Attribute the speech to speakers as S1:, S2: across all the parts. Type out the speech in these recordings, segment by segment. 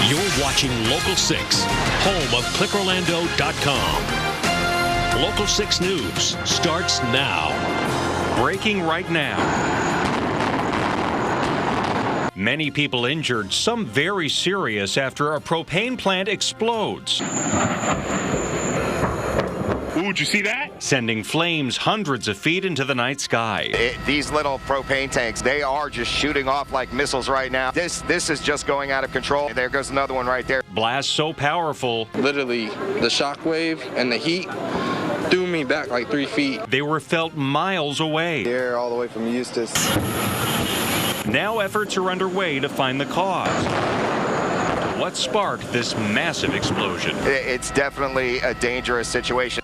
S1: You're watching Local 6, home of ClickOrlando.com. Local 6 News starts now.
S2: Breaking right now. Many people injured, some very serious after a propane plant explodes.
S3: Ooh, did you see that?
S2: Sending flames hundreds of feet into the night sky.
S4: These little propane tanks, they are just shooting off like missiles right now. This is just going out of control. There goes another one right there.
S2: Blast so powerful.
S5: Literally, the shock wave and the heat threw me back like 3 feet.
S2: They were felt miles away.
S6: Here, all the way from Eustis.
S2: Now efforts are underway to find the cause. What sparked this massive explosion?
S4: It's definitely a dangerous situation.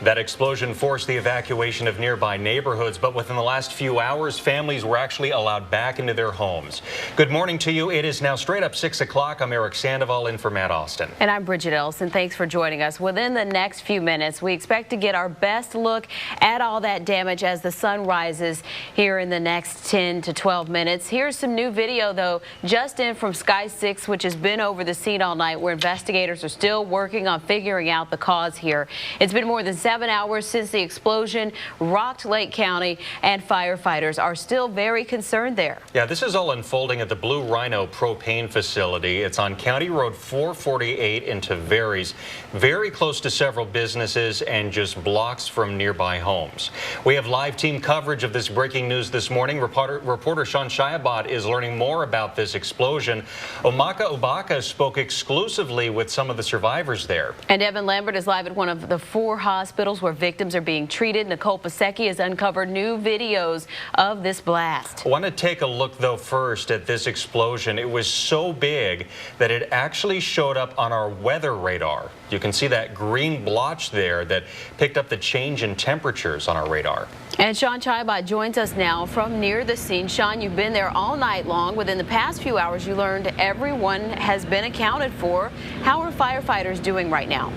S2: That explosion forced the evacuation of nearby neighborhoods, but within the last few hours, families were actually allowed back into their homes. Good morning to you. It is now straight up 6 o'clock. I'm Eric Sandoval in for Matt Austin.
S7: And I'm Bridget Ellison. Thanks for joining us. Within the next few minutes, we expect to get our best look at all that damage as the sun rises here in the next 10 to 12 minutes. Here's some new video, though, just in from Sky 6, which has been over the scene all night, where investigators are still working on figuring out the cause here. It's been more than 7 hours since the explosion rocked Lake County, and firefighters are still very concerned there.
S2: Yeah, this is all unfolding at the Blue Rhino propane facility. It's on County Road 448 in Tavares, very close to several businesses and just blocks from nearby homes. We have live team coverage of this breaking news this morning. Reporter Sean Shiabat is learning more about this explosion. Omaka Obaka spoke exclusively with some of the survivors there.
S7: And Evan Lambert is live at one of the 4 hospitals where victims are being treated. Nicole Pasecki has uncovered new videos of this blast.
S2: I want to take a look, though, first at this explosion. It was so big that it actually showed up on our weather radar. You can see that green blotch there that picked up the change in temperatures on our radar.
S7: And Sean Shiabat joins us now from near the scene. Sean, you've been there all night long. Within the past few hours, you learned everyone has been accounted for. How are firefighters doing right now?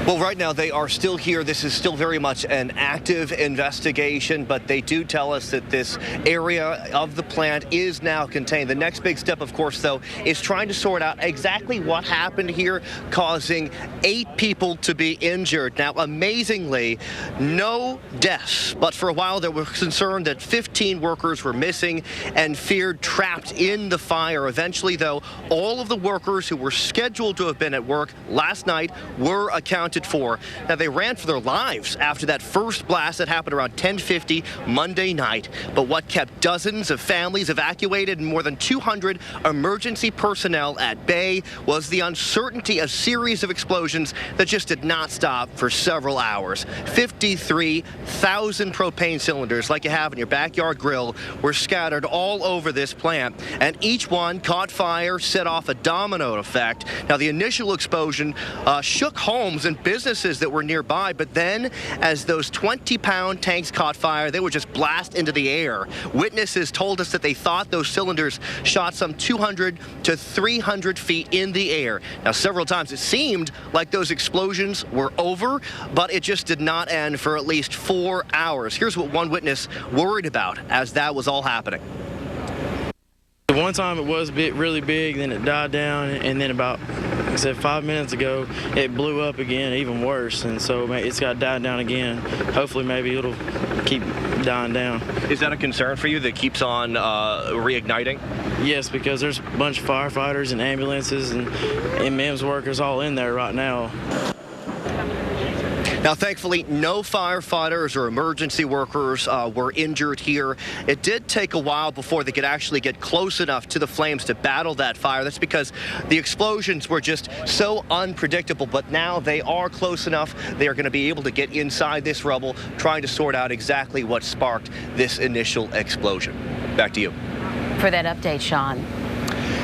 S8: Well, right now they are still here. This is still very much an active investigation, but they do tell us that this area of the plant is now contained. The next big step, of course, though, is trying to sort out exactly what happened here, causing 8 people to be injured. Now, amazingly, no deaths, but for a while there was concern that 15 workers were missing and feared trapped in the fire. Eventually, though, all of the workers who were scheduled to have been at work last night were accounted for. Now, they ran for their lives after that first blast that happened around 10:50 Monday night. But what kept dozens of families evacuated and more than 200 emergency personnel at bay was the uncertainty of series of explosions that just did not stop for several hours. 53,000 propane cylinders, like you have in your backyard grill, were scattered all over this plant, and each one caught fire, set off a domino effect. Now, the initial explosion shook homes and businesses that were nearby, but then as those 20-pound tanks caught fire, they would just blast into the air. Witnesses told us that they thought those cylinders shot some 200 to 300 feet in the air. Now, several times it seemed like those explosions were over, but it just did not end for at least 4 hours. Here's what one witness worried about as that was all happening.
S9: One time it was really big, then it died down, and then about, like I said, 5 minutes ago, it blew up again, even worse, and so it's got to die down again. Hopefully, maybe it'll keep dying down.
S8: Is that a concern for you that keeps on reigniting?
S9: Yes, because there's a bunch of firefighters and ambulances and MEMS workers all in there right now.
S8: Now, thankfully, no firefighters or emergency workers were injured here. It did take a while before they could actually get close enough to the flames to battle that fire. That's because the explosions were just so unpredictable, but now they are close enough. They are going to be able to get inside this rubble, trying to sort out exactly what sparked this initial explosion. Back to you.
S7: For that update, Sean.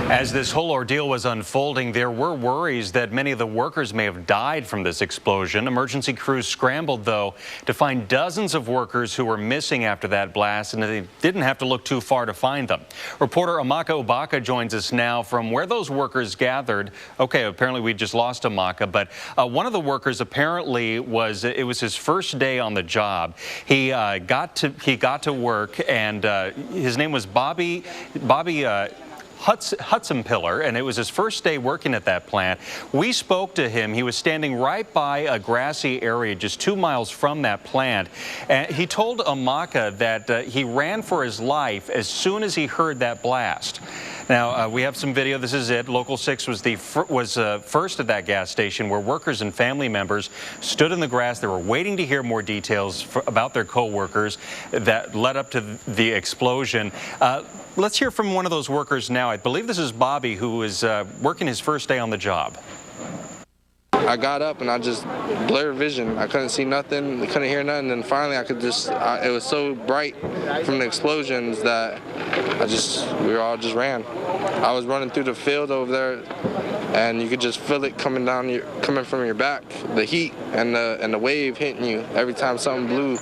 S2: As this whole ordeal was unfolding, there were worries that many of the workers may have died from this explosion. Emergency crews scrambled, though, to find dozens of workers who were missing after that blast, and they didn't have to look too far to find them. Reporter Omaka Obaka joins us now from where those workers gathered. Okay, apparently we just lost Omaka, but one of the workers apparently it was his first day on the job. He got to work, and his name was Bobby Hudson-Pillar, and it was his first day working at that plant. We spoke to him. He was standing right by a grassy area just 2 miles from that plant. And he told Amaka that he ran for his life as soon as he heard that blast. Now, we have some video. This is it. Local 6 was first at that gas station where workers and family members stood in the grass. They were waiting to hear more details about their co-workers that led up to the explosion. Let's hear from one of those workers now. I believe this is Bobby, who is working his first day on the job.
S5: I got up and I just blurred vision. I couldn't see nothing, couldn't hear nothing, and finally I could just, it was so bright from the explosions that we all just ran. I was running through the field over there and you could just feel it coming from your back, the heat and the wave hitting you every time something blew.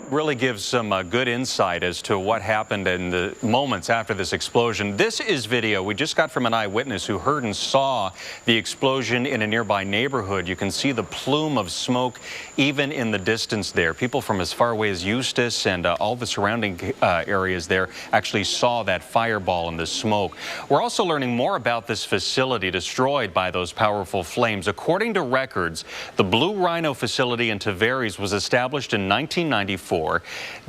S2: Really gives some good insight as to what happened in the moments after this explosion. This is video we just got from an eyewitness who heard and saw the explosion in a nearby neighborhood. You can see the plume of smoke even in the distance there. People from as far away as Eustis and all the surrounding areas there actually saw that fireball and the smoke. We're also learning more about this facility destroyed by those powerful flames. According to records, the Blue Rhino facility in Tavares was established in 1994.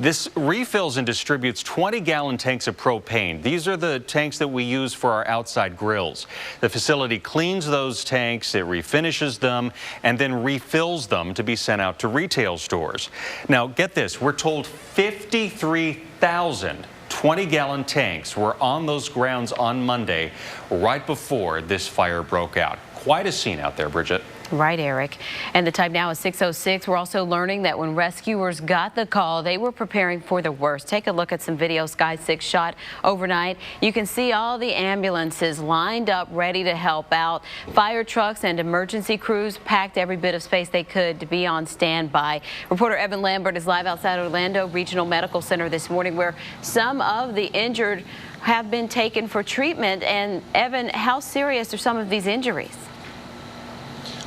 S2: This refills and distributes 20-gallon tanks of propane. These are the tanks that we use for our outside grills. The facility cleans those tanks, it refinishes them, and then refills them to be sent out to retail stores. Now, get this, we're told 53,000 20-gallon tanks were on those grounds on Monday, right before this fire broke out. Quite a scene out there, Bridget.
S7: Right, Eric. And the time now is 6:06. We're also learning that when rescuers got the call, they were preparing for the worst. Take a look at some video Sky 6 shot overnight. You can see all the ambulances lined up ready to help out. Fire trucks and emergency crews packed every bit of space they could to be on standby. Reporter Evan Lambert is live outside Orlando Regional Medical Center this morning, where some of the injured have been taken for treatment. And Evan, how serious are some of these injuries?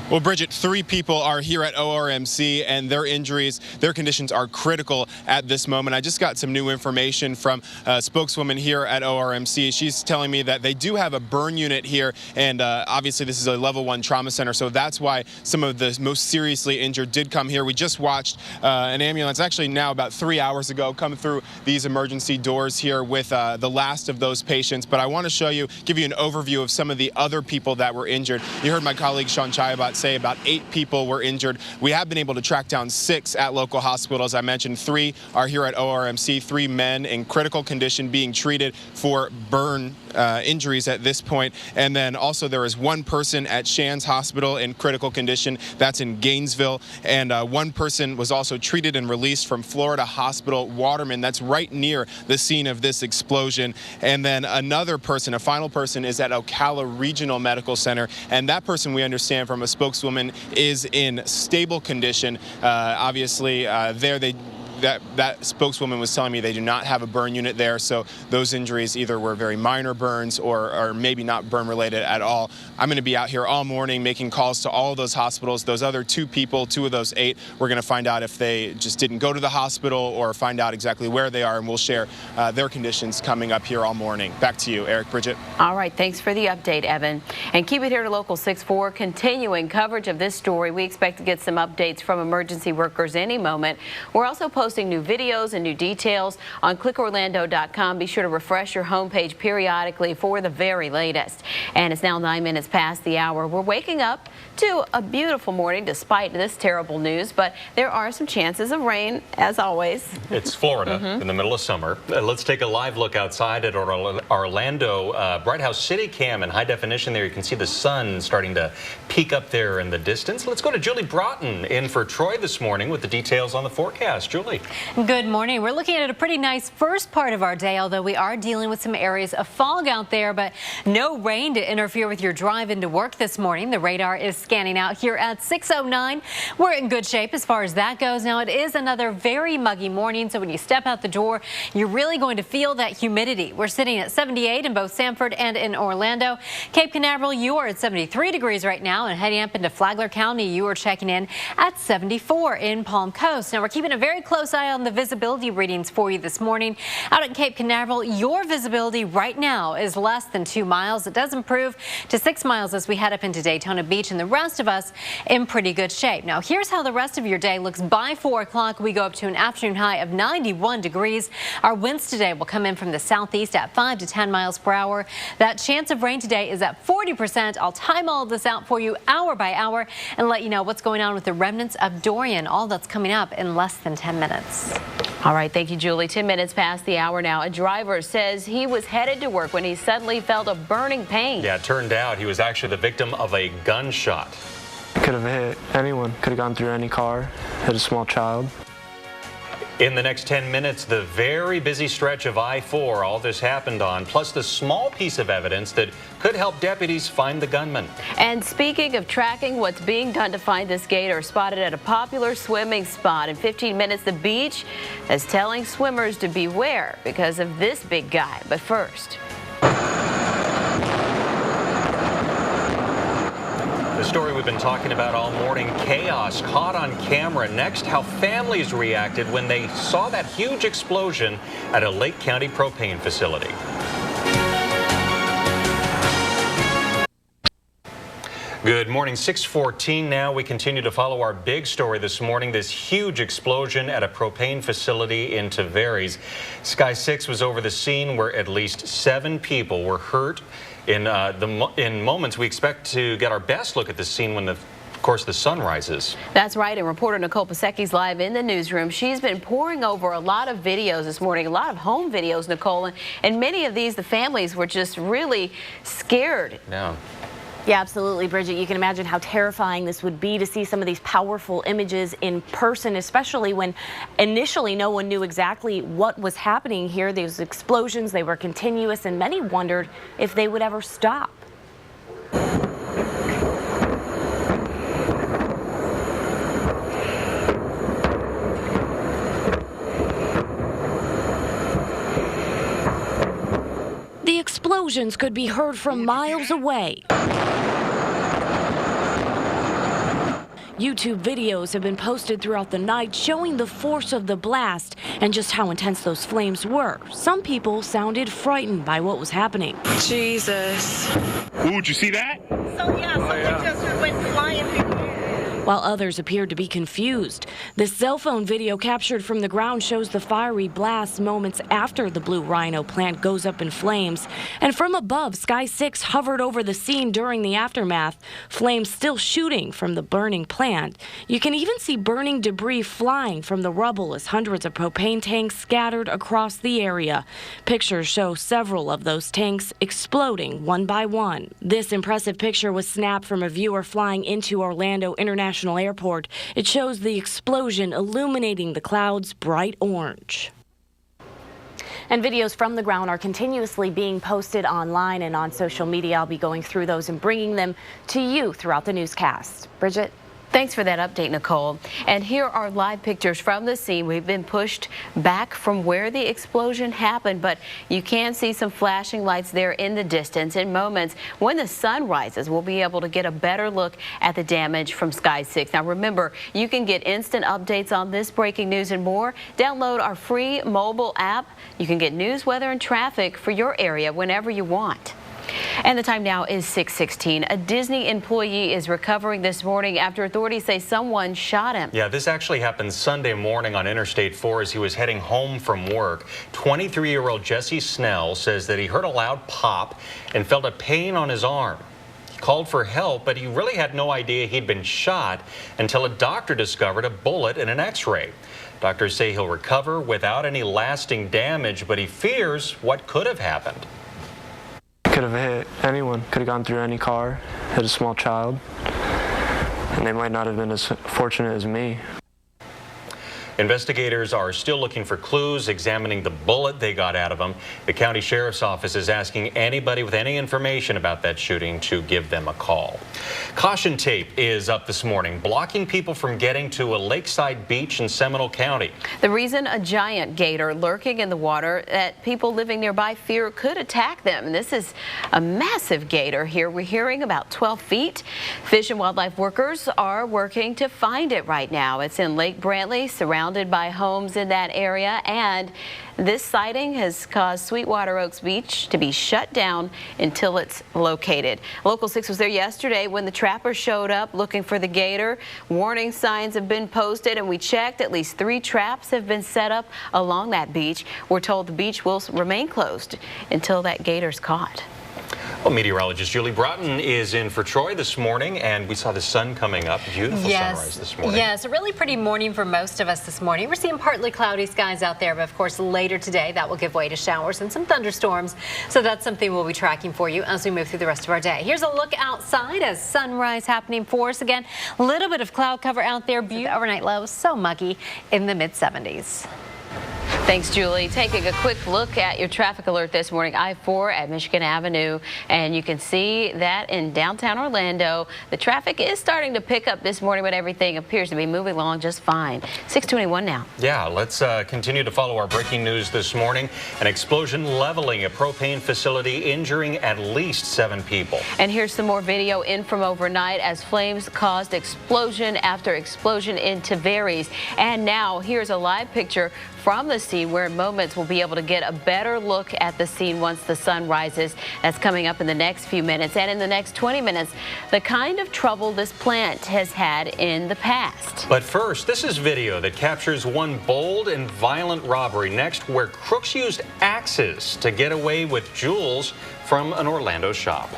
S6: Well, Bridget, 3 people are here at ORMC, and their injuries, their conditions are critical at this moment. I just got some new information from a spokeswoman here at ORMC. She's telling me that they do have a burn unit here, and obviously this is a level 1 trauma center, so that's why some of the most seriously injured did come here. We just watched an ambulance, actually now about 3 hours ago, come through these emergency doors here with the last of those patients. But I want to give you an overview of some of the other people that were injured. You heard my colleague Sean Chayabat say about 8 people were injured. We have been able to track down 6 at local hospitals. I mentioned 3 are here at ORMC, 3 men in critical condition being treated for burn injuries at this point. And then also there is 1 person at Shands Hospital in critical condition. That's in Gainesville. And 1 person was also treated and released from Florida Hospital Waterman. That's right near the scene of this explosion. And then another person, a final person, is at Ocala Regional Medical Center. And that person, we understand from a spokeswoman, is in stable condition. Obviously, that spokeswoman was telling me they do not have a burn unit there, so those injuries either were very minor burns or maybe not burn related at all. I'm going to be out here all morning making calls to all of those hospitals. Those other 2 people, 2 of those 8, we're going to find out if they just didn't go to the hospital or find out exactly where they are, and we'll share their conditions coming up here all morning. Back to you, Eric, Bridget.
S7: All right, thanks for the update, Evan. And keep it here to Local 6-4, continuing coverage of this story. We expect to get some updates from emergency workers any moment. We're also posting new videos and new details on clickorlando.com. Be sure to refresh your homepage periodically for the very latest. And it's now 9 minutes past the hour. We're waking up to a beautiful morning despite this terrible news, but there are some chances of rain, as always.
S2: It's Florida in the middle of summer. Let's take a live look outside at Orlando. Bright House City Cam in high definition there. You can see the sun starting to peek up there in the distance. Let's go to Julie Broughton in for Troy this morning with the details on the forecast. Julie.
S10: Good morning. We're looking at a pretty nice first part of our day, although we are dealing with some areas of fog out there, but no rain to interfere with your drive into work this morning. The radar is scanning out here at 6:09. We're in good shape as far as that goes. Now, it is another very muggy morning, so when you step out the door, you're really going to feel that humidity. We're sitting at 78 in both Sanford and in Orlando. Cape Canaveral, you are at 73 degrees right now, and heading up into Flagler County, you are checking in at 74 in Palm Coast. Now, we're keeping a very close close eye on the visibility readings for you this morning. Out at Cape Canaveral, your visibility right now is less than 2 miles. It does improve to 6 miles as we head up into Daytona Beach, and the rest of us in pretty good shape. Now, here's how the rest of your day looks. By 4 o'clock, we go up to an afternoon high of 91 degrees. Our winds today will come in from the southeast at 5 to 10 miles per hour. That chance of rain today is at 40%. I'll time all of this out for you hour by hour and let you know what's going on with the remnants of Dorian. All that's coming up in less than 10 minutes.
S7: All right, thank you, Julie. 10 minutes past the hour now. A driver says he was headed to work when he suddenly felt a burning pain.
S2: Yeah, it turned out he was actually the victim of a gunshot.
S11: Could have hit anyone, could have gone through any car, hit a small child.
S2: In the next 10 minutes, the very busy stretch of I-4 all this happened on, plus the small piece of evidence that could help deputies find the gunman.
S7: And speaking of tracking what's being done to find this gator, spotted at a popular swimming spot. In 15 minutes, the beach is telling swimmers to beware because of this big guy. But first,
S2: the story we've been talking about all morning, chaos caught on camera. Next, how families reacted when they saw that huge explosion at a Lake County propane facility. Good morning, 6:14 now. We continue to follow our big story this morning, this huge explosion at a propane facility in Tavares. Sky 6 was over the scene where at least 7 people were hurt. In moments, we expect to get our best look at the scene when, of course, the sun rises.
S7: That's right, and reporter Nicole Pasecki's live in the newsroom. She's been poring over a lot of videos this morning, a lot of home videos, Nicole, and many of these, the families were just really scared.
S2: Yeah.
S12: Yeah, absolutely, Bridget. You can imagine how terrifying this would be to see some of these powerful images in person, especially when initially no one knew exactly what was happening here. These explosions, they were continuous, and many wondered if they would ever stop.
S13: The explosions could be heard from miles away. YouTube videos have been posted throughout the night showing the force of the blast and just how intense those flames were. Some people sounded frightened by what was happening.
S3: Jesus. Ooh, did you see that?
S14: So yeah, something just went flying through the air.
S13: While others appeared to be confused. This cell phone video captured from the ground shows the fiery blast moments after the Blue Rhino plant goes up in flames. And from above, Sky 6 hovered over the scene during the aftermath, flames still shooting from the burning plant. You can even see burning debris flying from the rubble as hundreds of propane tanks scattered across the area. Pictures show several of those tanks exploding one by one. This impressive picture was snapped from a viewer flying into Orlando International Airport. It shows the explosion illuminating the clouds bright orange.
S12: And videos from the ground are continuously being posted online and on social media. I'll be going through those and bringing them to you throughout the newscast. Bridget?
S7: Thanks for that update, Nicole. And here are live pictures from the scene. We've been pushed back from where the explosion happened, but you can see some flashing lights there in the distance. In moments, when the sun rises, we'll be able to get a better look at the damage from Sky 6. Now remember, you can get instant updates on this breaking news and more. Download our free mobile app. You can get news, weather, and traffic for your area whenever you want. And the time now is 6:16. A Disney employee is recovering this morning after authorities say someone shot him.
S2: Yeah, this actually happened Sunday morning on Interstate 4 as he was heading home from work. 23-year-old Jesse Snell says that he heard a loud pop and felt a pain on his arm. He called for help, but he really had no idea he'd been shot until a doctor discovered a bullet in an x-ray. Doctors say he'll recover without any lasting damage, but he fears what could have happened.
S11: Could have hit anyone, could have gone through any car, hit a small child, and they might not have been as fortunate as me.
S2: Investigators are still looking for clues, examining the bullet they got out of him. The county sheriff's office is asking anybody with any information about that shooting to give them a call. Caution tape is up this morning, blocking people from getting to a lakeside beach in Seminole County.
S7: The reason: a giant gator lurking in the water that people living nearby fear could attack them. And this is a massive gator here. We're hearing about 12 feet. Fish and wildlife workers are working to find it right now. It's in Lake Brantley, surrounded surrounded by homes in that area, and this sighting has caused Sweetwater Oaks Beach to be shut down until it's located. Local 6 was there yesterday when the trappers showed up looking for the gator. Warning signs have been posted, and we checked. At least 3 traps have been set up along that beach. We're told the beach will remain closed until that gator's caught.
S2: Well, meteorologist Julie Broughton is in for Troy this morning, and we saw the sun coming up. Beautiful sunrise this morning.
S10: Yes, a really pretty morning for most of us this morning. We're seeing partly cloudy skies out there, but of course later today that will give way to showers and some thunderstorms. So that's something we'll be tracking for you as we move through the rest of our day. Here's a look outside as sunrise happening for us again. A little bit of cloud cover out there. The overnight low so muggy in the mid-70s.
S7: Thanks, Julie. Taking a quick look at your traffic alert this morning, I-4 at Michigan Avenue, and you can see that in downtown Orlando. The traffic is starting to pick up this morning, but everything appears to be moving along just fine. 6:21 now.
S2: Yeah, let's continue to follow our breaking news this morning. An explosion leveling a propane facility, injuring at least 7 people.
S7: And here's some more video in from overnight as flames caused explosion after explosion in Tavares. And now here's a live picture from the scene where in moments we'll be able to get a better look at the scene once the sun rises. That's coming up in the next few minutes. And in the next 20 minutes, the kind of trouble this plant has had in the past.
S2: But first, this is video that captures one bold and violent robbery next, where crooks used axes to get away with jewels from an Orlando shop.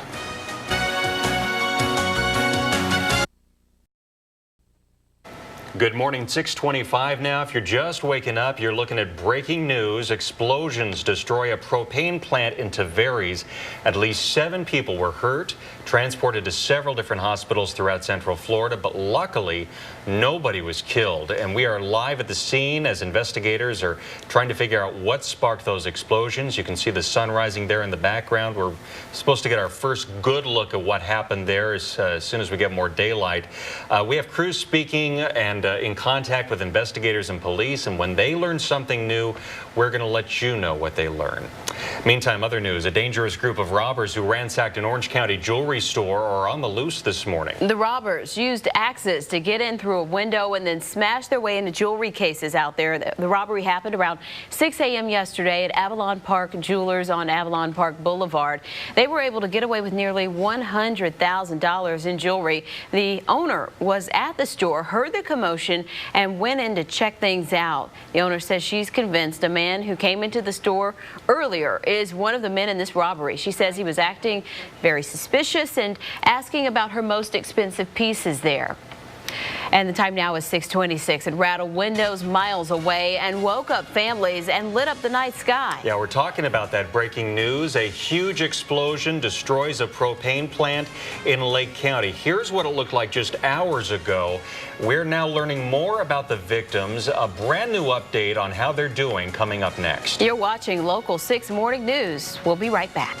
S2: Good morning, 6:25 now. If you're just waking up, you're looking at breaking news. Explosions destroy a propane plant in Tavares. At least 7 people were hurt, transported to several different hospitals throughout Central Florida, but luckily nobody was killed. And we are live at the scene as investigators are trying to figure out what sparked those explosions. You can see the sun rising there in the background. We're supposed to get our first good look at what happened there as soon as we get more daylight. We have crews speaking and in contact with investigators and police, and when they learn something new, we're going to let you know what they learn. Meantime, other news: a dangerous group of robbers who ransacked an Orange County jewelry store are on the loose this morning.
S7: The robbers used axes to get in through a window and then smash their way into jewelry cases out there. The robbery happened around 6 a.m. yesterday at Avalon Park Jewelers on Avalon Park Boulevard. They were able to get away with nearly $100,000 in jewelry. The owner was at the store, heard the commotion, and went in to check things out. The owner says she's convinced a man who came into the store earlier is one of the men in this robbery. She says he was acting very suspicious and asking about her most expensive pieces there. And the time now is 6:26. It rattled windows miles away and woke up families and lit up the night sky.
S2: Yeah, we're talking about that breaking news. A huge explosion destroys a propane plant in Lake County. Here's what it looked like just hours ago. We're now learning more about the victims. A brand new update on how they're doing coming up next.
S7: You're watching Local 6 Morning News. We'll be right back.